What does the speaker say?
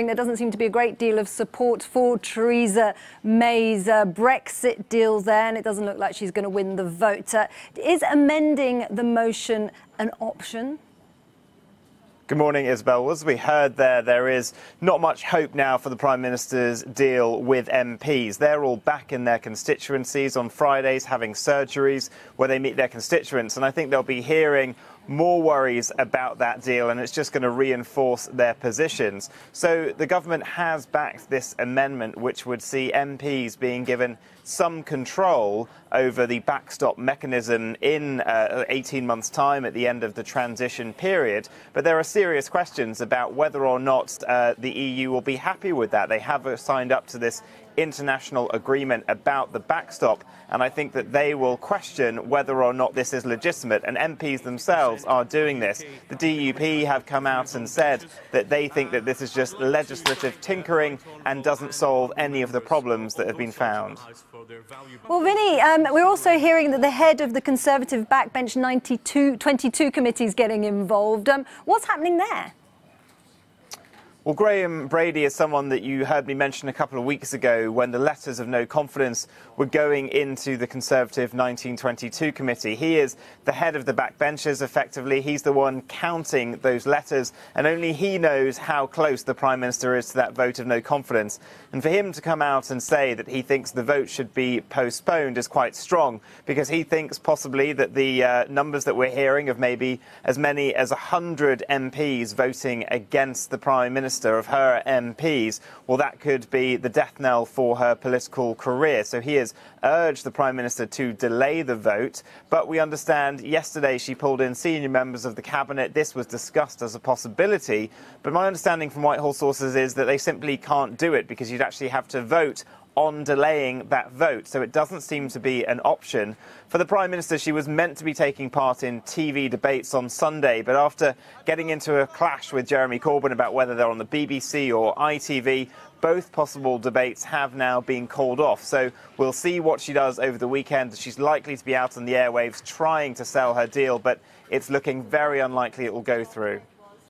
There doesn't seem to be a great deal of support for Theresa May's Brexit deal there, and it doesn't look like she's going to win the vote. Is amending the motion an option? Good morning, Isabel. As we heard there is not much hope now for the Prime Minister's deal with MPs. They're all back in their constituencies on Fridays having surgeries where they meet their constituents, and I think they'll be hearing more worries about that deal, and it's just going to reinforce their positions. So the government has backed this amendment, which would see MPs being given some control over the backstop mechanism in 18 months' time at the end of the transition period. But there are serious questions about whether or not the EU will be happy with that. They have signed up to this international agreement about the backstop, and I think that they will question whether or not this is legitimate, and MPs themselves are doing this. The DUP have come out and said that they think that this is just legislative tinkering and doesn't solve any of the problems that have been found. Well, Vinny, we're also hearing that the head of the Conservative backbench 22 committee is getting involved. What's happening there? Well, Graham Brady is someone that you heard me mention a couple of weeks ago when the letters of no confidence were going into the Conservative 1922 committee. He is the head of the backbenchers, effectively. He's the one counting those letters, and only he knows how close the Prime Minister is to that vote of no confidence. And for him to come out and say that he thinks the vote should be postponed is quite strong, because he thinks possibly that the numbers that we're hearing of maybe as many as 100 MPs voting against the Prime Minister, of her MPs, well, that could be the death knell for her political career. So he has urged the Prime Minister to delay the vote, but we understand yesterday she pulled in senior members of the cabinet. This was discussed as a possibility, but my understanding from Whitehall sources is that they simply can't do it because you'd actually have to vote on delaying that vote. So it doesn't seem to be an option. For the Prime Minister, she was meant to be taking part in TV debates on Sunday, but after getting into a clash with Jeremy Corbyn about whether they're on the BBC or ITV, both possible debates have now been called off. So we'll see what she does over the weekend. She's likely to be out on the airwaves trying to sell her deal, but it's looking very unlikely it will go through.